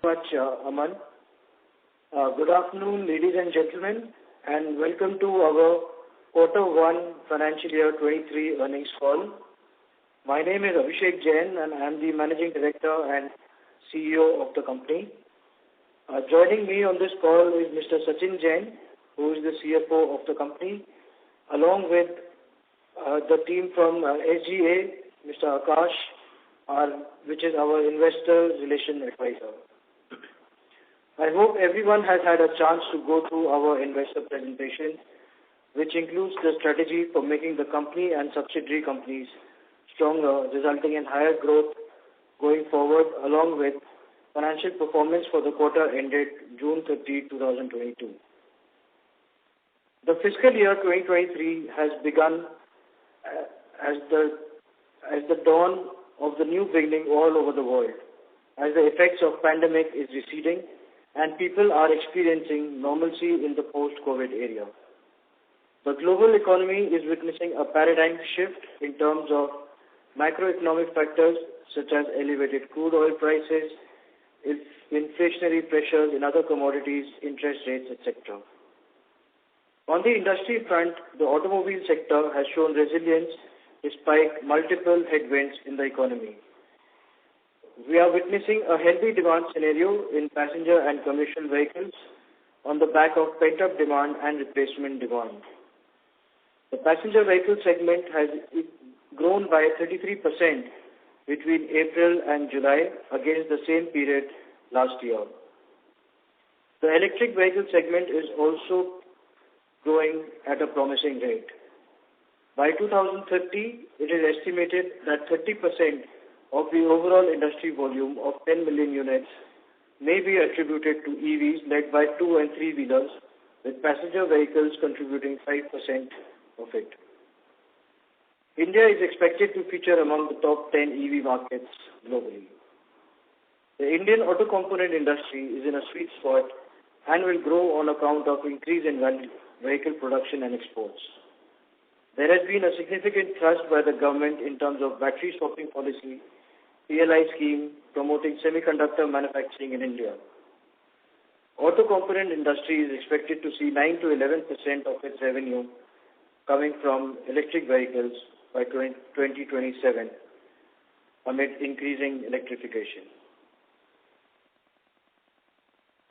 Much, Aman. Good afternoon, ladies and gentlemen, and welcome to our Quarter 1 Financial Year 23 earnings call. My name is Abhishek Jain, and I am the Managing Director and CEO of the company. Joining me on this call is Mr. Sachin Jain, who is the CFO of the company, along with the team from SGA, Mr. Akash, which is our Investor Relation Advisor. I hope everyone has had a chance to go through our investor presentation, which includes the strategy for making the company and subsidiary companies stronger, resulting in higher growth going forward, along with financial performance for the quarter ended June 30, 2022. The fiscal year 2023 has begun as the dawn of the new beginning all over the world, as the effects of pandemic is receding and people are experiencing normalcy in the post-COVID era. The global economy is witnessing a paradigm shift in terms of macroeconomic factors such as elevated crude oil prices, inflationary pressures in other commodities, interest rates, etc. On the industry front, the automobile sector has shown resilience despite multiple headwinds in the economy. We are witnessing a healthy demand scenario in passenger and commercial vehicles on the back of pent-up demand and replacement demand. The passenger vehicle segment has grown by 33% between April and July against the same period last year. The electric vehicle segment is also growing at a promising rate. By 2030, it is estimated that 30% of the overall industry volume of 10 million units may be attributed to EVs led by 2- and 3-wheelers, with passenger vehicles contributing 5% of it. India is expected to feature among the top 10 EV markets globally. The Indian auto component industry is in a sweet spot and will grow on account of increase in vehicle production and exports. There has been a significant thrust by the government in terms of battery swapping policy, PLI scheme promoting semiconductor manufacturing in India. Auto component industry is expected to see 9 to 11% of its revenue coming from electric vehicles by 2027 amid increasing electrification.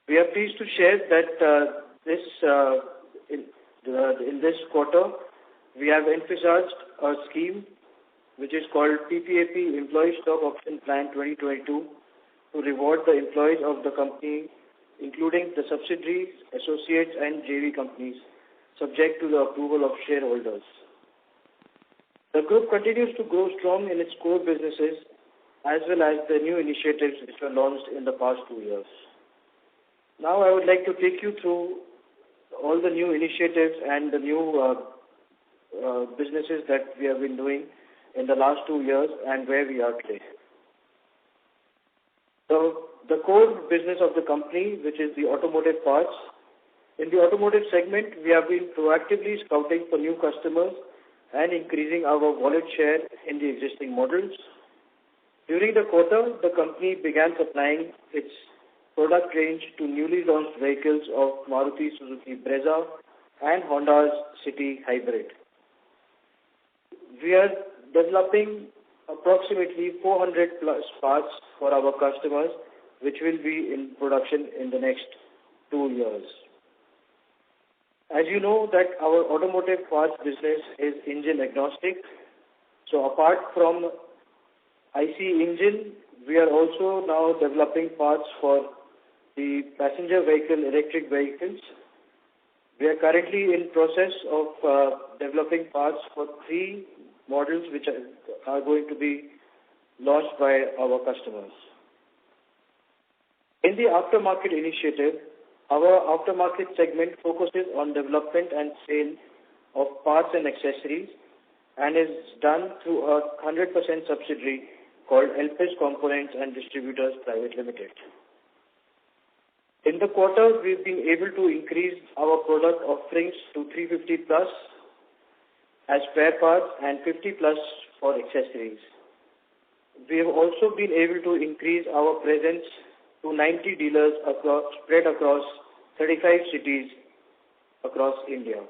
We are pleased to share that in this quarter, we have emphasized a scheme which is called PPAP Employee Stock Option Plan 2022 to reward the employees of the company, including the subsidiaries, associates and JV companies, subject to the approval of shareholders. The group continues to grow strong in its core businesses as well as the new initiatives which were launched in the past 2 years. Now I would like to take you through all the new initiatives and the new businesses that we have been doing in the last 2 years and where we are today. So the core business of the company, which is the automotive parts. In the automotive segment, we have been proactively scouting for new customers and increasing our wallet share in the existing models. During the quarter, the company began supplying its product range to newly launched vehicles of Maruti Suzuki Brezza and Honda's City Hybrid. We are developing approximately 400 plus parts for our customers, which will be in production in the next 2 years. As you know that our automotive parts business is engine agnostic. So apart from IC engine, we are also now developing parts for the passenger vehicle electric vehicles. We are currently in process of developing parts for 3 models which are going to be launched by our customers. In the aftermarket initiative, our aftermarket segment focuses on development and sale of parts and accessories and is done through a 100% subsidiary called Elpis Components and Distributors Private Limited. In the quarter, we've been able to increase our product offerings to 350 plus as spare parts and 50 plus for accessories. We have also been able to increase our presence to 90 dealers spread across 35 cities across India.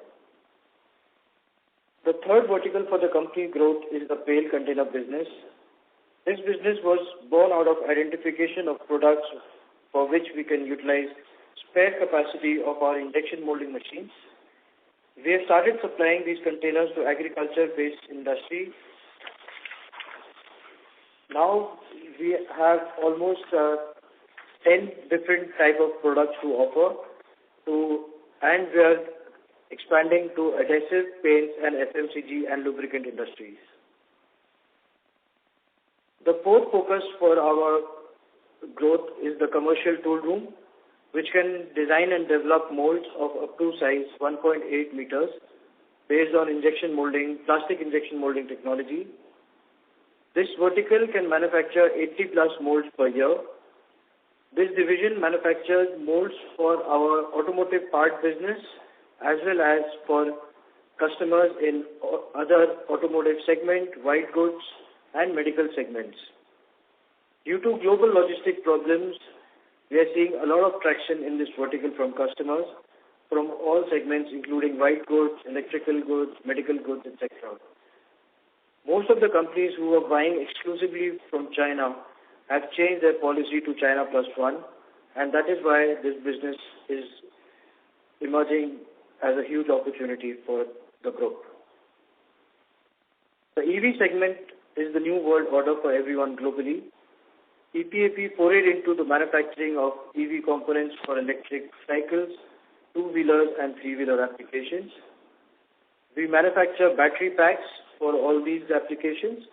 The third vertical for the company growth is the bale container business. This business was born out of identification of products for which we can utilize spare capacity of our injection molding machines. We have started supplying these containers to agriculture-based industry. Now we have almost 10 different type of products to offer and we are expanding to adhesive, paints and FMCG and lubricant industries. The fourth focus for our growth is the commercial tool room, which can design and develop molds of up to size 1.8 meters based on plastic injection molding technology. This vertical can manufacture 80 plus molds per year. This division manufactures molds for our automotive part business as well as for customers in other automotive segment, white goods and medical segments. Due to global logistic problems, we are seeing a lot of traction in this vertical from customers from all segments including white goods, electrical goods, medical goods, etc. Most of the companies who are buying exclusively from China have changed their policy to China Plus One, and that is why this business is emerging as a huge opportunity for the group. The EV segment is the new world order for everyone globally. PPAP forayed into the manufacturing of EV components for electric cycles, two-wheelers and three-wheeler applications. We manufacture battery packs for all these applications.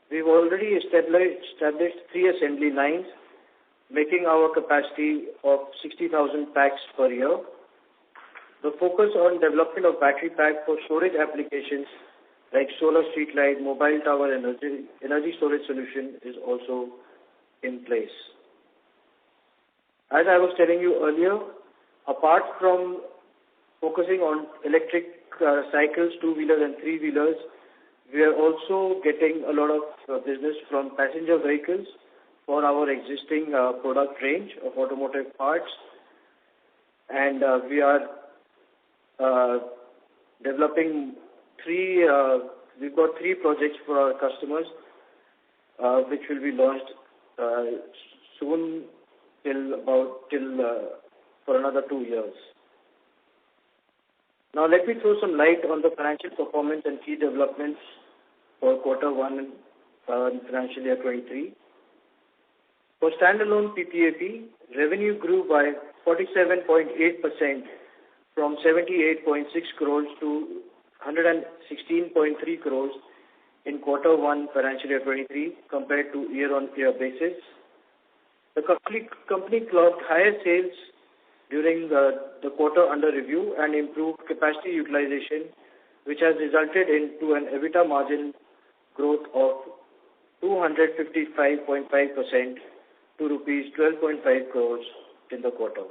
We've already established 3 assembly lines, making our capacity of 60,000 packs per year. The focus on development of battery pack for storage applications like solar street light, mobile tower energy storage solution is also in place. As I was telling you earlier, apart from focusing on electric cycles, two-wheelers and three-wheelers, we are also getting a lot of business from passenger vehicles for our existing product range of automotive parts, and we are developing we've got 3 projects for our customers which will be launched soon for another 2 years. Now let me throw some light on the financial performance and key developments for quarter 1 in financial year 23. For standalone PPAP, revenue grew by 47.8% from 78.6 crores to 116.3 crores in quarter 1 financial year 23 compared to year-on-year basis. The company clocked higher sales during the quarter under review and improved capacity utilization, which has resulted into an EBITDA margin growth of 255.5% to rupees 12.5 crores in the quarter.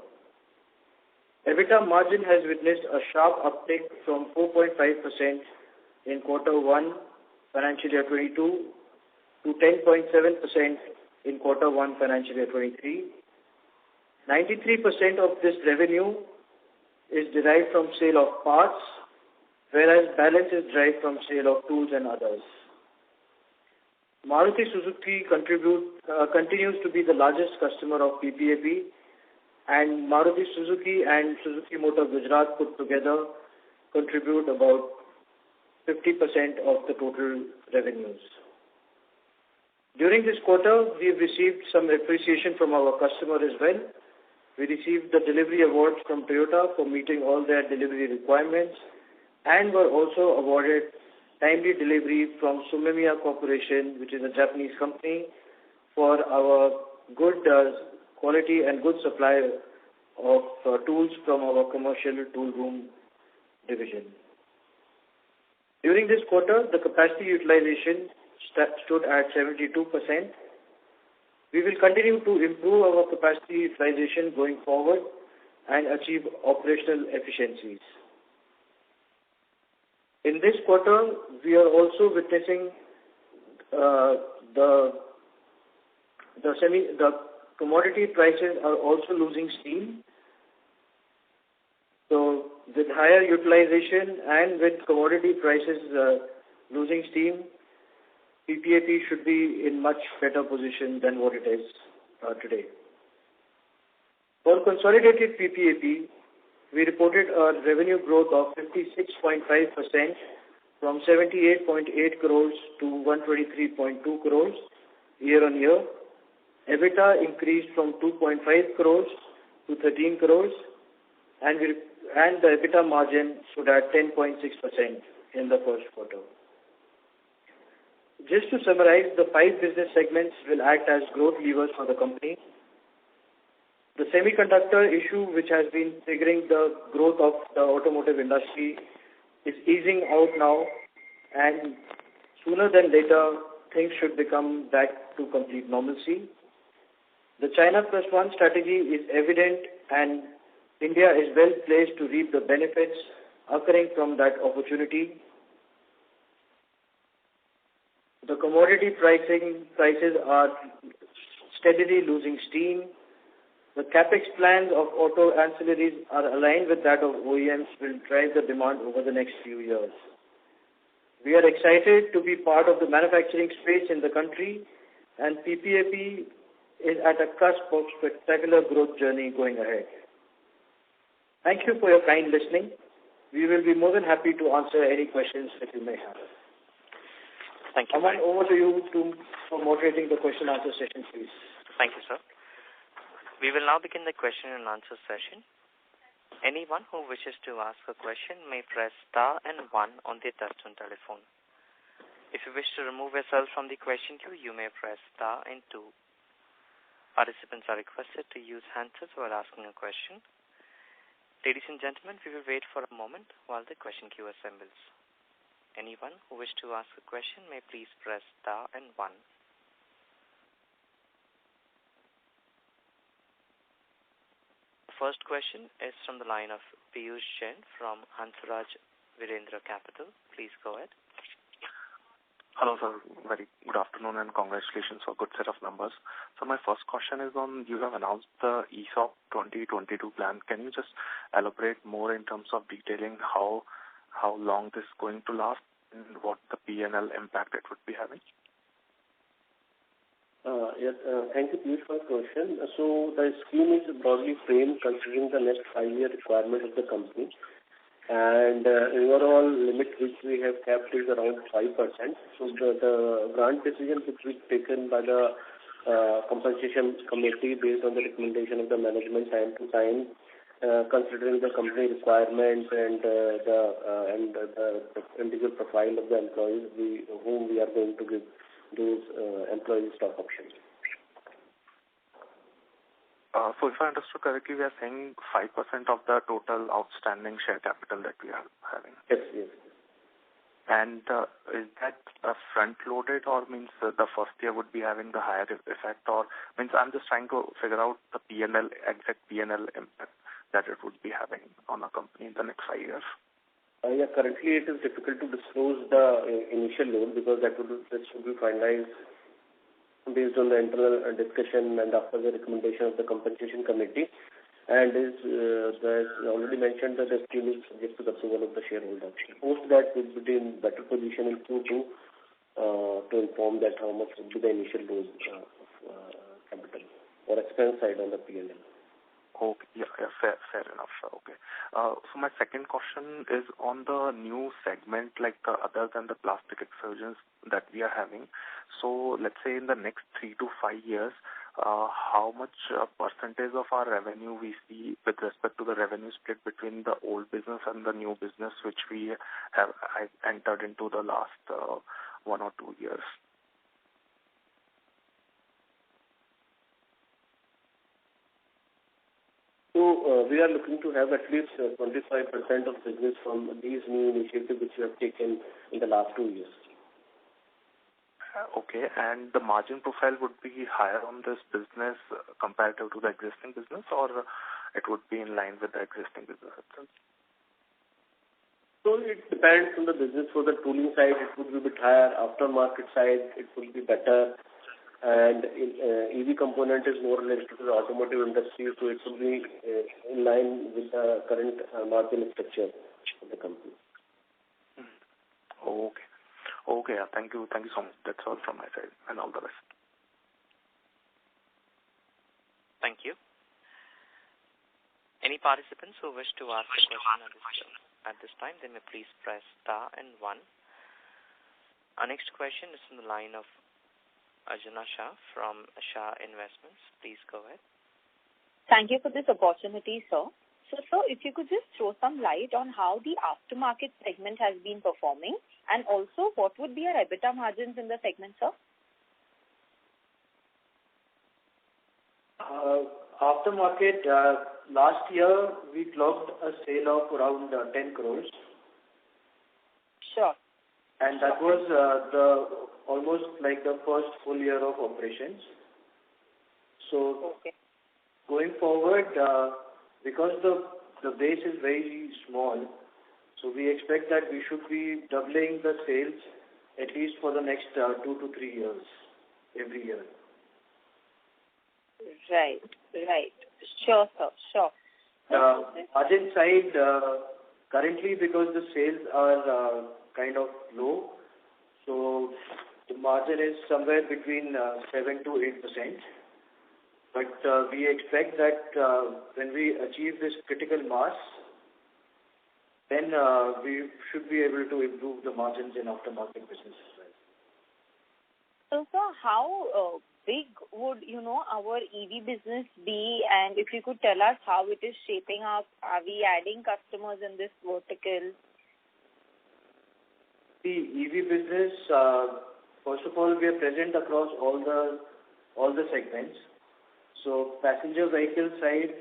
EBITDA margin has witnessed a sharp uptick from 4.5% in quarter 1 financial year 22 to 10.7% in quarter 1 financial year 23. 93% of this revenue is derived from sale of parts, whereas balance is derived from sale of tools and others. Maruti Suzuki continues to be the largest customer of PPAP, and Maruti Suzuki and Suzuki Motor Gujarat put together contribute about 50% of the total revenues. During this quarter, we have received some appreciation from our customer as well. We received the delivery awards from Toyota for meeting all their delivery requirements and were also awarded timely delivery from Sumemiya Corporation, which is a Japanese company, for our good quality and good supply of tools from our commercial tool room division. During this quarter, the capacity utilization stood at 72%. We will continue to improve our capacity utilization going forward and achieve operational efficiencies. In this quarter, we are also witnessing the commodity prices are also losing steam. So with higher utilization and with commodity prices losing steam, PPAP should be in much better position than what it is today. For consolidated PPAP, we reported a revenue growth of 56.5% from 78.8 crores to 123.2 crores year-on-year. EBITDA increased from 2.5 crores to 13 crores, and the EBITDA margin stood at 10.6% in the first quarter. Just to summarize, the 5 business segments will act as growth levers for the company. The semiconductor issue, which has been triggering the growth of the automotive industry, is easing out now, and sooner than later, things should become back to complete normalcy. The China Plus One strategy is evident, and India is well placed to reap the benefits occurring from that opportunity. The commodity prices are steadily losing steam. The capex plans of auto ancillaries are aligned with that of OEMs, will drive the demand over the next few years. We are excited to be part of the manufacturing space in the country, and PPAP is at a cusp of spectacular growth journey going ahead. Thank you for your kind listening. We will be more than happy to answer any questions that you may have. Thank you. Aman, over to you for moderating the question and answer session, please. Thank you, sir. We will now begin the question and answer session. Anyone who wishes to ask a question may press star and 1 on their touchtone telephone. If you wish to remove yourself from the question queue, you may press star and 2. Participants are requested to use handsets while asking a question. Ladies and gentlemen, we will wait for a moment while the question queue assembles. Anyone who wishes to ask a question may please press star and 1. First question is from the line of Piyush Jain from Hansraj Virendra Capital. Please go ahead. Hello, sir. Very good afternoon and congratulations for a good set of numbers. So my first question is on, you have announced the ESOP 2022 plan. Can you just elaborate more in terms of detailing how long this is going to last and what the P&L impact it would be having? Yes, thank you, Piyush, for the question. So the scheme is broadly framed considering the next 5-year requirement of the company, and overall limit which we have kept is around 5%. So the grant decision which was taken by the compensation committee based on the recommendation of the management time to time, considering the company requirements and the individual profile of the employees whom we are going to give those employee stock options. So if I understood correctly, we are saying 5% of the total outstanding share capital that we are having. Yes, yes. And is that front-loaded, or means the first year would be having the higher effect, or means I'm just trying to figure out the exact P&L impact that it would be having on a company in the next 5 years? Yeah, currently it is difficult to disclose the initial load because that should be finalized based on the internal discussion and after the recommendation of the compensation committee. And as already mentioned, that the scheme is subject to the approval of the shareholders. Post that, we will be in better position in Q2 to inform that how much would be the initial load of capital or expense side on the P&L. Okay, yeah, fair enough. Okay. So my second question is on the new segment, like other than the plastic extrusions that we are having. So let's say in the next 3 to 5 years, how much percentage of our revenue we see with respect to the revenue split between the old business and the new business which we have entered into the last 1 or 2 years? So we are looking to have at least 25% of business from these new initiatives which we have taken in the last 2 years. Okay, and the margin profile would be higher on this business comparative to the existing business, or it would be in line with the existing business itself? So it depends on the business. For the tooling side, it would be a bit higher. Aftermarket side, it would be better. and EV component is more related to the automotive industry, so it will be in line with the current margin structure of the company. Okay. Okay. Thank you. Thank you so much. That's all from my side, and all the best. Thank you. Any participants who wish to ask a question at this time, they may please press star and 1. Our next question is from the line of Arjuna Shah from Shah Investments. Please go ahead. Thank you for this opportunity, sir. So, sir, if you could just throw some light on how the aftermarket segment has been performing, and also what would be our EBITDA margins in the segment, sir? Aftermarket, last year we clocked a sale of around 10 crores. Sure. And that was almost like the first full year of operations. So going forward, because the base is very small, so we expect that we should be doubling the sales at least for the next 2 to 3 years, every year. Right. Sure, sir. Sure. Margin side, currently because the sales are kind of low, so the margin is somewhere between 7 to 8%. But we expect that when we achieve this critical mass, then we should be able to improve the margins in aftermarket business as well. So, sir, how big would, our EV business be? And if you could tell us how it is shaping up, are we adding customers in this vertical? The EV business, first of all, we are present across all the segments. So passenger vehicle side,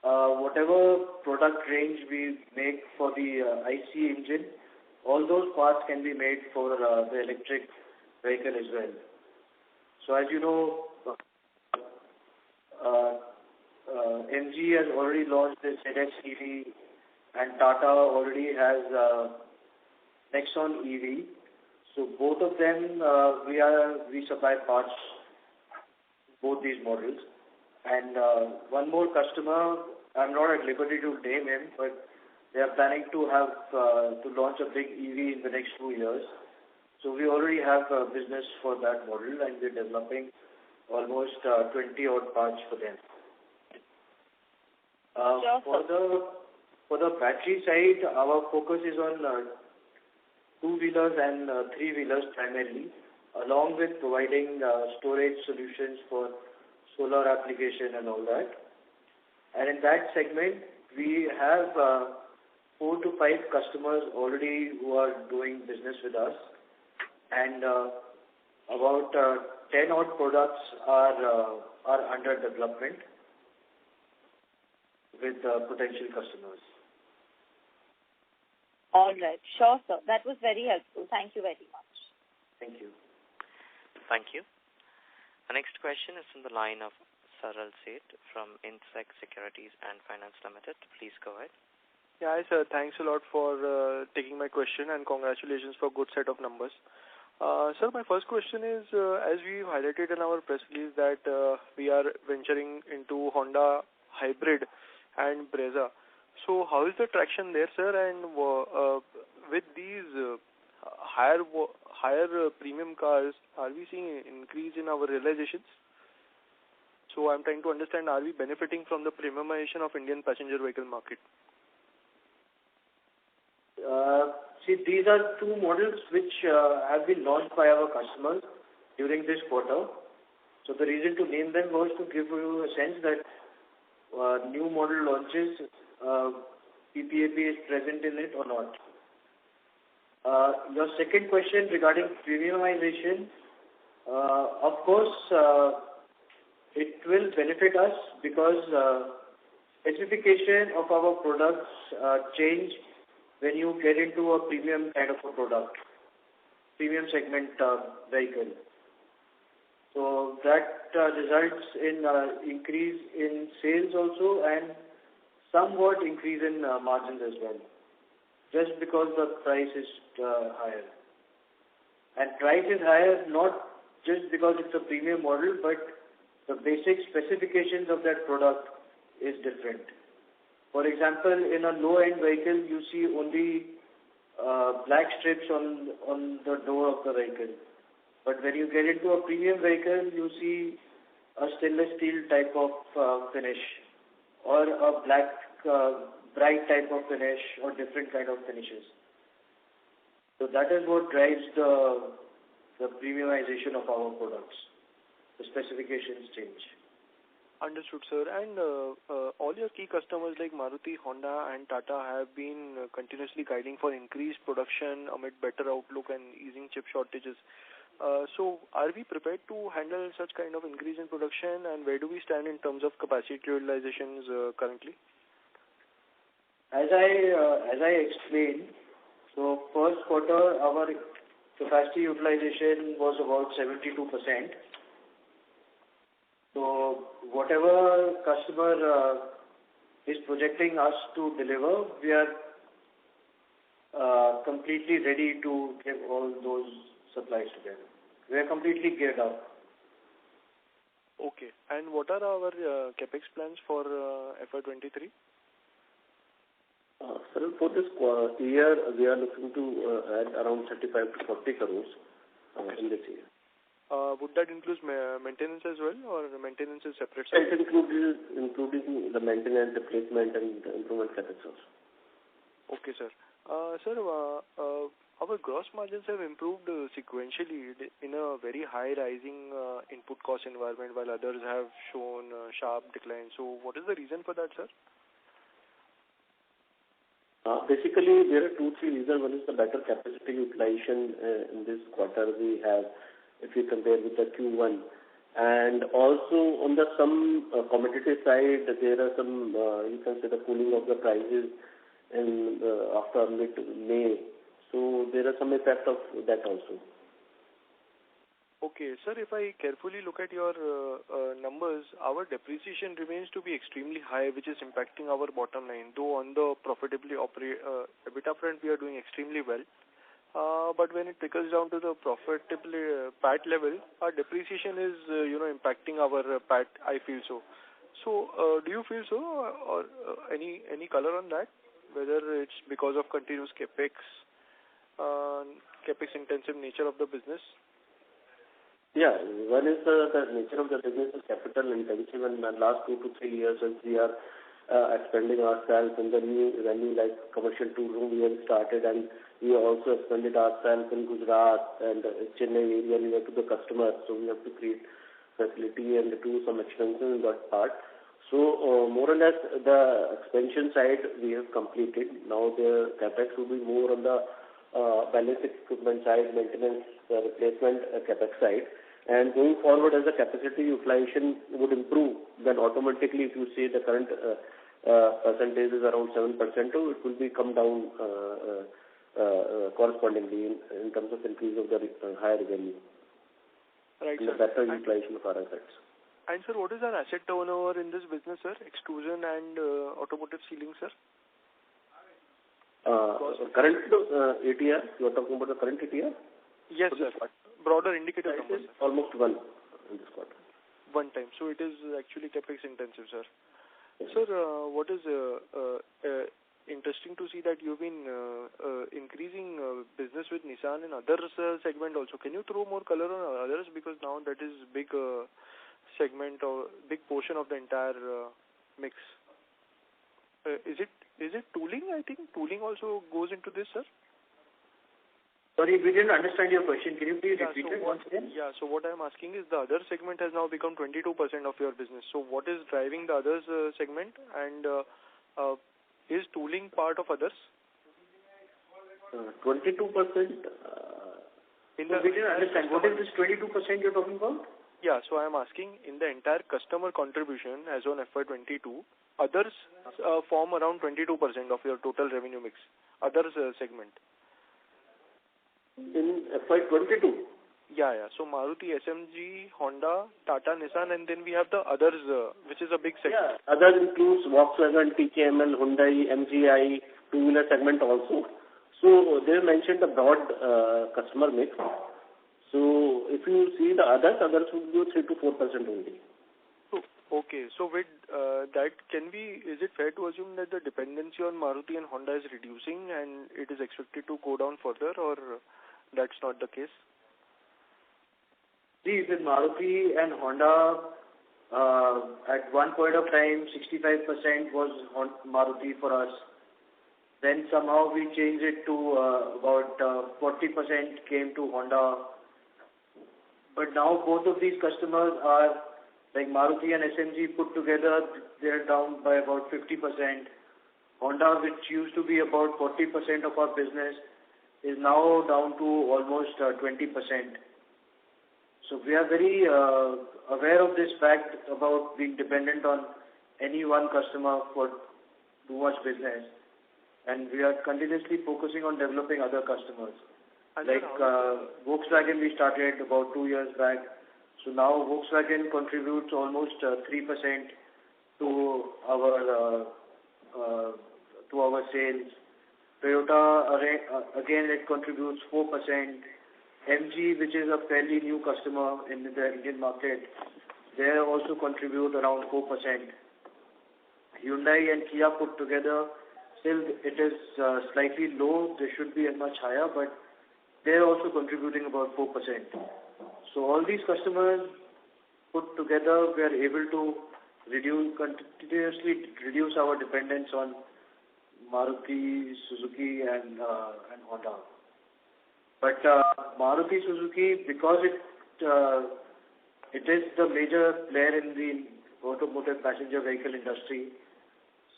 whatever product range we make for the IC engine, all those parts can be made for the electric vehicle as well. So as you know, MG has already launched the ZX EV, and Tata already has Nexon EV. So both of them, we supply parts, both these models. And one more customer, I'm not at liberty to name him, but they are planning to launch a big EV in the next 2 years. So we already have a business for that model, and we're developing almost 20 odd parts for them. For the battery side, our focus is on 2-wheelers and 3-wheelers primarily, along with providing storage solutions for solar application and all that. And in that segment, we have 4 to 5 customers already who are doing business with us, and about 10 odd products are under development with potential customers. All right. Sure, sir. That was very helpful. Thank you very much. Thank you. Thank you. The next question is from the line of Saral Seth from Insect Securities and Finance Limited. Please go ahead. Yeah, hi, sir. Thanks a lot for taking my question, and congratulations for a good set of numbers. Sir, my first question is, as we highlighted in our press release that we are venturing into Honda Hybrid and Brezza. So how is the traction there, sir? And with these higher premium cars, are we seeing an increase in our realizations? So I'm trying to understand, are we benefiting from the premiumization of Indian passenger vehicle market? See, these are 2 models which have been launched by our customers during this quarter. So the reason to name them was to give you a sense that new model launches, PPAP is present in it or not. Your second question regarding premiumization, of course, it will benefit us because specification of our products change when you get into a premium kind of a product, premium segment vehicle. So that results in increase in sales also, and somewhat increase in margins as well, just because the price is higher. And price is higher not just because it's a premium model, but the basic specifications of that product is different. For example, in a low-end vehicle, you see only black strips on the door of the vehicle. But when you get into a premium vehicle, you see a stainless steel type of finish, or a black bright type of finish, or different kind of finishes. So that is what drives the premiumization of our products. The specifications change. Understood, sir. And all your key customers like Maruti, Honda and Tata have been continuously guiding for increased production amid better outlook and easing chip shortages. So are we prepared to handle such kind of increase in production, and where do we stand in terms of capacity utilizations currently? As I explained, so first quarter our capacity utilization was about 72%. So whatever customer is projecting us to deliver, we are completely ready to give all those supplies to them. We are completely geared up. Okay. And what are our capex plans for FY23? Sir, for this year, we are looking to add around 35 to 40 crores in this year. Would that include maintenance as well, or the maintenance is separate? It including the maintenance, replacement, and improvement capex also. Okay, sir. Sir, our gross margins have improved sequentially in a very high rising input cost environment, while others have shown sharp decline. So what is the reason for that, sir? Basically, there are 2-3 reasons. One is the better capacity utilization in this quarter we have, if you compare with the Q1. And also on the some commodity side, there are some, you can say, the cooling of the prices in after mid-May. So there are some effect of that also. Okay, sir, if I carefully look at your numbers, our depreciation remains to be extremely high, which is impacting our bottom line. Though on the EBITDA front, we are doing extremely well. But when it trickles down to the profitability PAT level, our depreciation is, impacting our PAT. I feel so. So, do you feel so, or any color on that? Whether it's because of continuous capex intensive nature of the business? Yeah, one is the nature of the business is capital intensive, and in the last 2 to 3 years, as we are expanding ourselves in the new venue like commercial tool room we have started, and we also expanded ourselves in Gujarat and Chennai area near to the customer. So we have to create facility and do some expansion in that part. So more or less the expansion side we have completed. Now the capex will be more on the balance equipment side, maintenance, replacement, capex side. And going forward, as the capacity utilization would improve, then automatically, if you see the current percentage is around 7%, it will be come down correspondingly in terms of increase of the higher revenue. Right, and sir. The better utilization of our assets. And sir, what is our asset turnover in this business, sir? Extrusion and automotive sealing, sir? Current ATR, you are talking about the current ATR? Yes, sir. Broader indicative numbers. Almost 1 in this quarter. 1 time. So it is actually capex intensive, sir. Yes. Sir, what is interesting to see that you've been increasing business with Nissan and others segment also. Can you throw more color on others, because now that is big segment or big portion of the entire mix. Is it tooling? I think tooling also goes into this, sir. Sorry, we didn't understand your question. Can you please repeat it once again? Yeah, so what I'm asking is the other segment has now become 22% of your business. So what is driving the others segment, and is tooling part of others? 22%? We didn't understand. What is this 22% you're talking about? Yeah, so I'm asking, in the entire customer contribution as on FY22, others form around 22% of your total revenue mix. Others segment. In FY22? Yeah. So Maruti, SMG, Honda, Tata, Nissan, and then we have the others, which is a big segment. Yeah, others includes Volkswagen, TKML, Hyundai, MGI, two-wheeler segment also. So they mentioned the broad customer mix. So if you see the others would be 3 to 4% only. Okay. So with that, is it fair to assume that the dependency on Maruti and Honda is reducing and it is expected to go down further, or that's not the case? See, with Maruti and Honda, at one point of time, 65% was Maruti for us. Then somehow we changed it to about 40% came to Honda. But now both of these customers are, like Maruti and SMG put together, they're down by about 50%. Honda, which used to be about 40% of our business, is now down to almost 20%. So we are very aware of this fact about being dependent on any one customer for too much business. And we are continuously focusing on developing other customers. Like Volkswagen, we started about 2 years back. So now Volkswagen contributes almost 3% to our sales. Toyota, again, it contributes 4%. MG, which is a fairly new customer in the Indian market, they also contribute around 4%. Hyundai and Kia put together, still it is slightly low. They should be much higher, but they're also contributing about 4%. So all these customers put together, we are able to continuously reduce our dependence on Maruti, Suzuki, and Honda. But Maruti Suzuki, because it is the major player in the automotive passenger vehicle industry,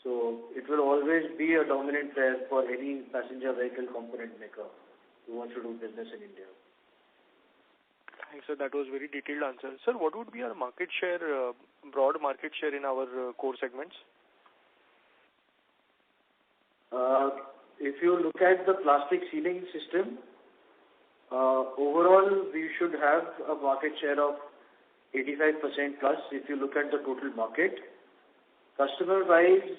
so it will always be a dominant player for any passenger vehicle component maker who wants to do business in India. Thanks, sir. That was very detailed answer. Sir, what would be our market share, broad market share in our core segments? If you look at the plastic sealing system, overall we should have a market share of 85% plus if you look at the total market. Customer-wise,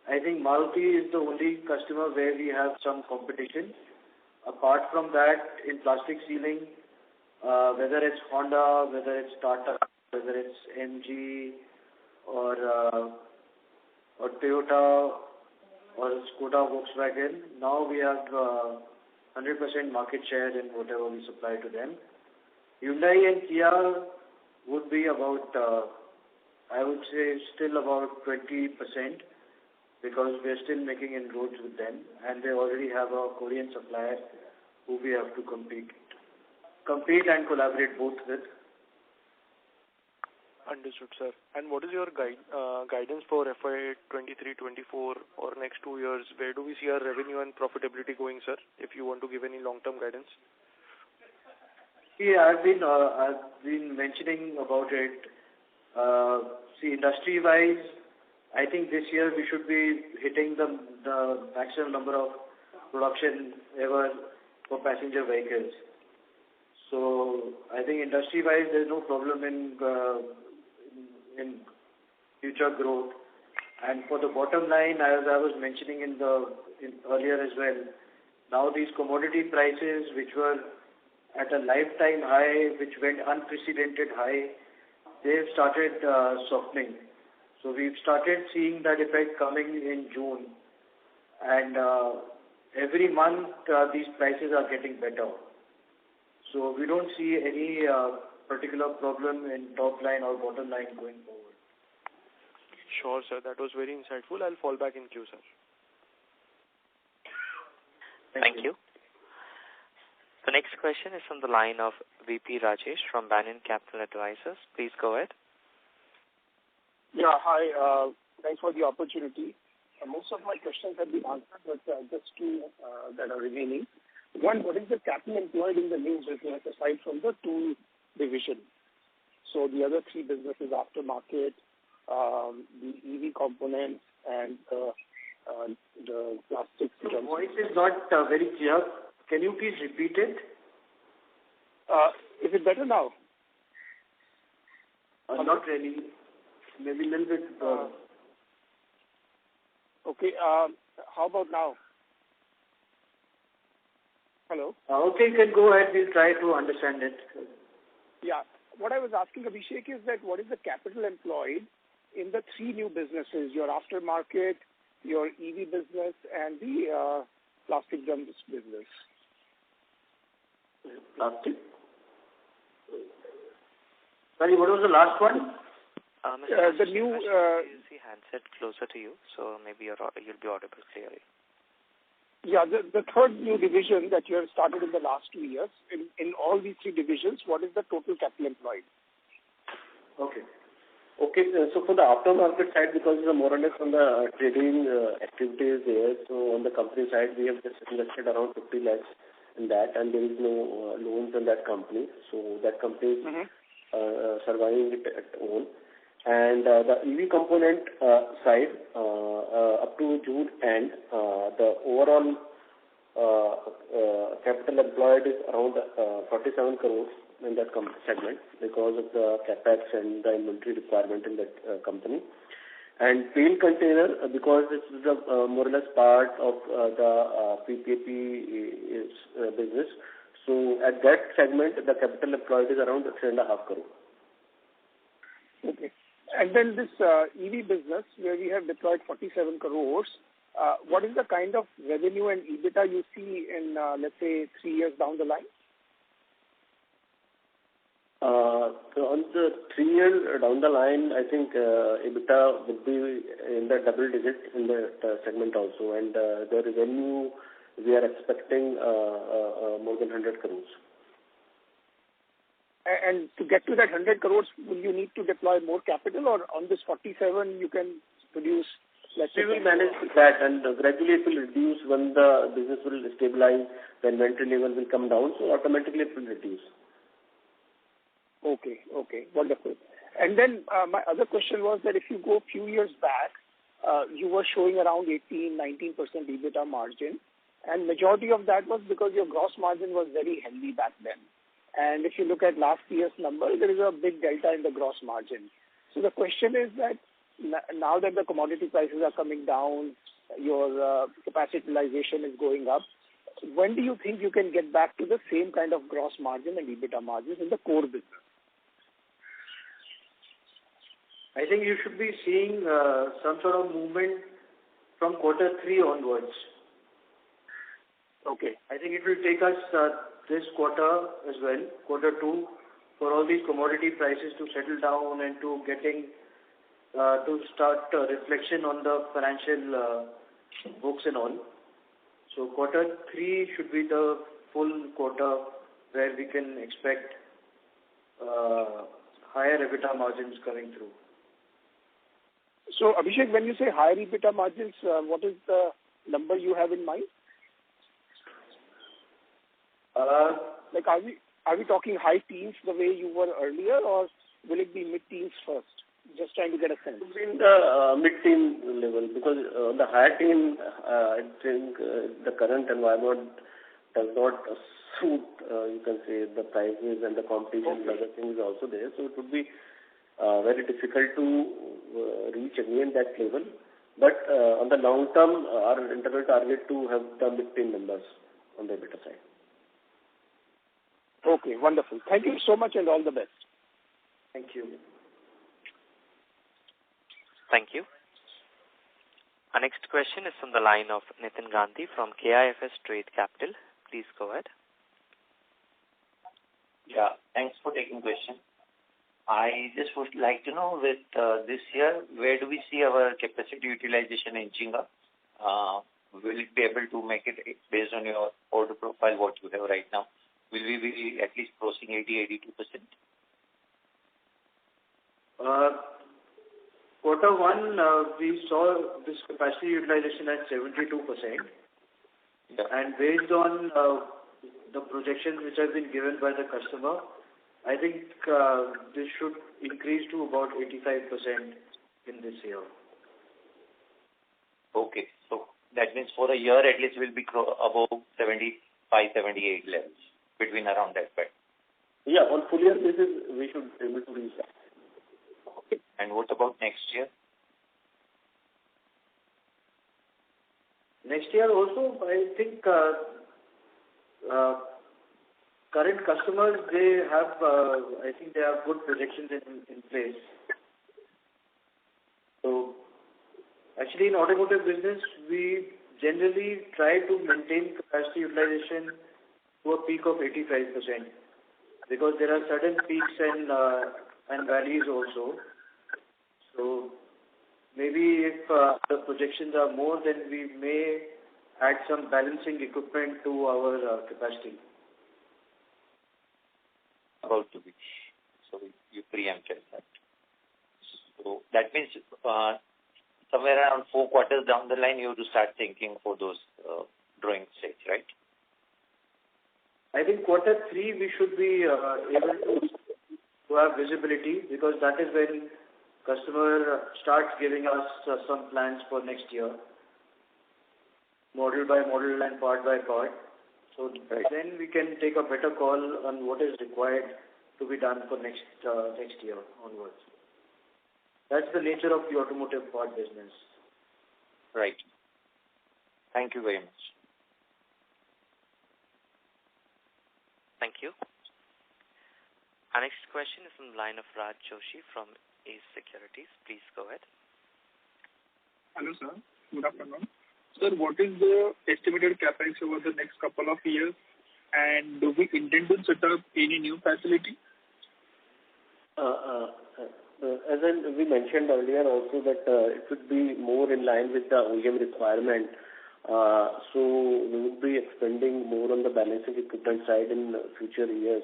I think Maruti is the only customer where we have some competition. Apart from that, in plastic sealing, whether it's Honda, whether it's Tata, whether it's MG or Toyota or Skoda, Volkswagen, now we have 100% market share in whatever we supply to them. Hyundai and Kia would be about, I would say, still about 20%, because we are still making inroads with them, and they already have a Korean supplier who we have to compete and collaborate both with. Understood, sir. And what is your guidance for FY23-24 or next 2 years? Where do we see our revenue and profitability going, sir, if you want to give any long-term guidance? Yeah, I've been mentioning about it. See, industry-wise, I think this year we should be hitting the maximum number of production ever for passenger vehicles. So I think industry-wise there's no problem in future growth. And for the bottom line, as I was mentioning in earlier as well, now these commodity prices which were at a lifetime high, which went unprecedented high, they've started softening. So we've started seeing that effect coming in June, and every month these prices are getting better. So we don't see any particular problem in top line or bottom line going forward. Sure, sir. That was very insightful. I'll fall back in queue, sir. Thank you. The next question is from the line of VP Rajesh from Banyan Capital Advisors. Please go ahead. Yeah, hi. Thanks for the opportunity. Most of my questions have been answered, but just two that are remaining. One, what is the capital employed in the new business aside from the tool division? So the other three businesses, aftermarket, the EV components, and the plastics. Your voice is not very clear. Can you please repeat it? Is it better now? Not really. Maybe a little bit. Okay. How about now? Hello? Okay, you can go ahead. We'll try to understand it. Yeah. What I was asking, Abhishek, is that what is the capital employed in the three new businesses, your aftermarket, your EV business, and the plastic drums business? Plastic? Sorry, what was the last one? Mr. The new... use the handset closer to you, so maybe you'll be audible clearly. Yeah, the third new division that you have started in the last 2 years, in all these three divisions, what is the total capital employed? Okay. So for the aftermarket side, because we are more or less on the trading activities there, so on the company side, we have just invested around 50 lakhs in that, and there is no loans in that company. So that company is surviving it at own. And the EV component side, up to June end, the overall capital employed is around 47 crores in that segment because of the capex and the inventory requirement in that company. And paint container, because this is more or less part of the PPAP business. So at that segment, the capital employed is around 3.5 crore. Okay. And then this EV business, where we have deployed 47 crores, what is the kind of revenue and EBITDA you see in, let's say, 3 years down the line? So on the 3 years down the line, I think EBITDA would be in the double digit in that segment also. And the revenue, we are expecting more than 100 crores. And to get to that 100 crores, will you need to deploy more capital, or on this 47 you can produce, let's say... We will manage that, and gradually it will reduce when the business will stabilize, the inventory level will come down, so automatically it will reduce. Okay, wonderful. And then my other question was that if you go a few years back, you were showing around 18-19% EBITDA margin, and majority of that was because your gross margin was very healthy back then. And if you look at last year's number, there is a big delta in the gross margin. So the question is that now that the commodity prices are coming down, your capacity utilization is going up, when do you think you can get back to the same kind of gross margin and EBITDA margins in the core business? I think you should be seeing some sort of movement from Q3 onwards. Okay. I think it will take us this quarter as well, Q2, for all these commodity prices to settle down and to getting to start reflection on the financial books and all. So Q3 should be the full quarter where we can expect higher EBITDA margins coming through. So Abhishek, when you say higher EBITDA margins, what is the number you have in mind? Like, are we talking high teens the way you were earlier, or will it be mid-teens first? Just trying to get a sense. In the mid-teen level, because the higher teen, I think the current environment does not suit, you can say, the prices and the competition and other things also there. So it would be very difficult to reach again that level. But on the long term, our internal target to have the mid-teen numbers on the EBITDA side. Okay, wonderful. Thank you so much and all the best. Thank you. Thank you. Our next question is from the line of Nitin Gandhi from KIFS Trade Capital. Please go ahead. Yeah, thanks for taking question. I just would like to know with this year, where do we see our capacity utilization inching up? Will it be able to make it based on your order profile, what you have right now? Will we be at least crossing 80-82%? Q1, we saw this capacity utilization at 72%. Yeah. And based on the projections which have been given by the customer, I think this should increase to about 85% in this year. Okay, so that means for the year at least we'll be above 75, 78 levels, between around that point. Yeah, on full year basis, we should be able to reach that. Okay. And what about next year? Next year also, I think current customers, they have, I think they have good projections in place. So, actually in automotive business, we generally try to maintain capacity utilization to a peak of 85%, because there are certain peaks and valleys also. So, maybe if the projections are more, then we may add some balancing equipment to our capacity. About to be. So you preempted that. So that means somewhere around 4 quarters down the line, you have to start thinking for those drawing stage, right? I think quarter 3 we should be able to have visibility, because that is when customer starts giving us some plans for next year, model by model and part by part. So then we can take a better call on what is required to be done for next year onwards. That's the nature of the automotive part business. Right. Thank you very much. Thank you. Our next question is from the line of Raj Joshi from Ace Securities. Please go ahead. Hello, sir. Good afternoon. Sir, what is the estimated capex over the next couple of years, and do we intend to set up any new facility? As we mentioned earlier also that it would be more in line with the OEM requirement. So we would be expanding more on the balancing equipment side in future years,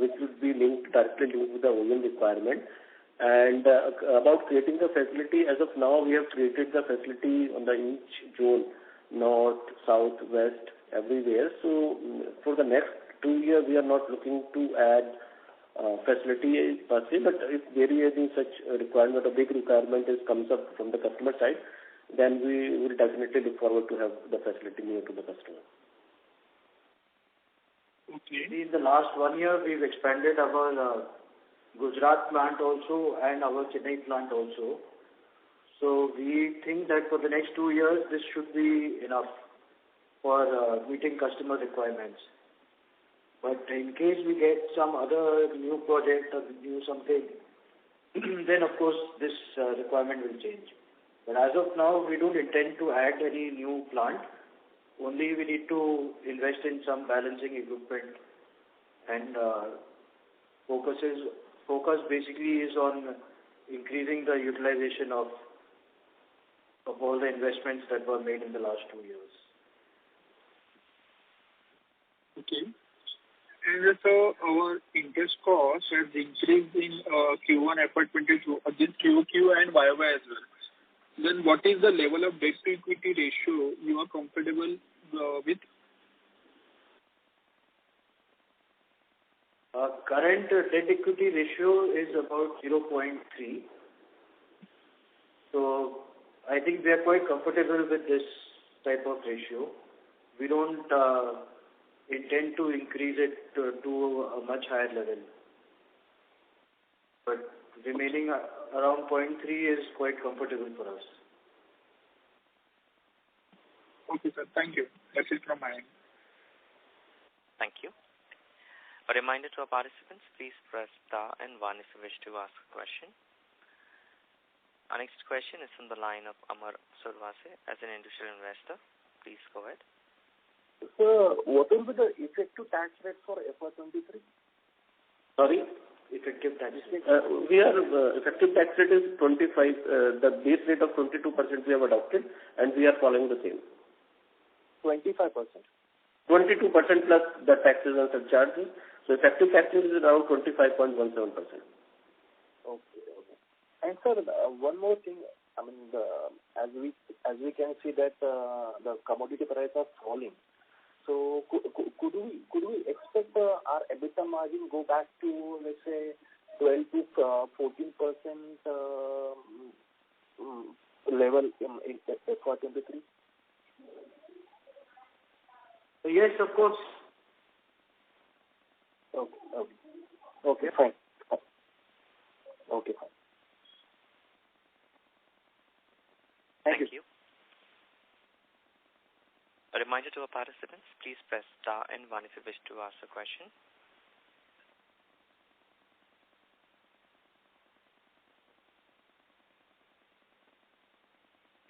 which would be directly linked with the OEM requirement. And about creating the facility, as of now, we have created the facility on the each zone, north, south, west, everywhere. So for the next 2 years, we are not looking to add facility per se, but if there is any such requirement, a big requirement comes up from the customer side, then we will definitely look forward to have the facility near to the customer. Okay. In the last 1 year, we've expanded our Gujarat plant also and our Chennai plant also. So we think that for the next 2 years, this should be enough for meeting customer requirements. But in case we get some other new project or new something, then of course this requirement will change. But as of now, we don't intend to add any new plant. Only we need to invest in some balancing equipment, and focus basically is on increasing the utilization of all the investments that were made in the last 2 years. Okay. And so our interest cost has increased in Q1 FY2022 against QOQ and YOY as well. Then what is the level of debt to equity ratio you are comfortable with? Current debt equity ratio is about 0.3. So I think we are quite comfortable with this type of ratio. We don't intend to increase it to a much higher level. But remaining around 0.3 is quite comfortable for us. Okay, sir. Thank you. That's it from my end. Thank you. A reminder to our participants, please press star and 1 if you wish to ask a question. Our next question is from the line of Amar Survase as an individual investor. Please go ahead. Sir, what will be the effective tax rate for FY23? Sorry? Effective tax rate? Effective tax rate is 25. The base rate of 22% we have adopted, and we are following the same. 25%? 22% plus the taxes and surcharges. So effective tax rate is around 25.17%. Okay. And sir, one more thing. I mean, as we can see that the commodity prices are falling. So could we expect our EBITDA margin go back to, let's say, 12 to 14% level in FY23? Yes, of course. Okay, fine. Okay, fine. Thank you. A reminder to our participants, please press star and 1 if you wish to ask a question.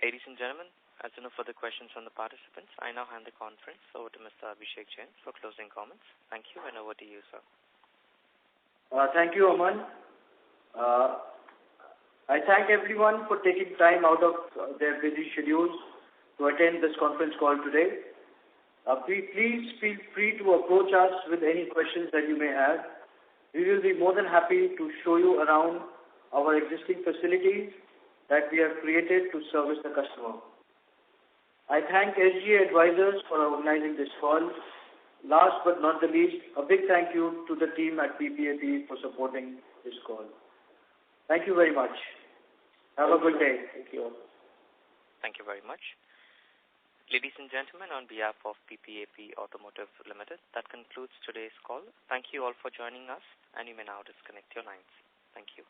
Ladies and gentlemen, as there are no further questions from the participants, I now hand the conference over to Mr. Abhishek Jain for closing comments. Thank you, and over to you, sir. Thank you, Aman. I thank everyone for taking time out of their busy schedules to attend this conference call today. Please feel free to approach us with any questions that you may have. We will be more than happy to show you around our existing facilities that we have created to service the customer. I thank SGA Advisors for organizing this call. Last but not the least, a big thank you to the team at PPAP for supporting this call. Thank you very much. Have a good day. Thank you. Thank you very much. Ladies and gentlemen, on behalf of PPAP Automotive Limited, that concludes today's call. Thank you all for joining us, and you may now disconnect your lines. Thank you.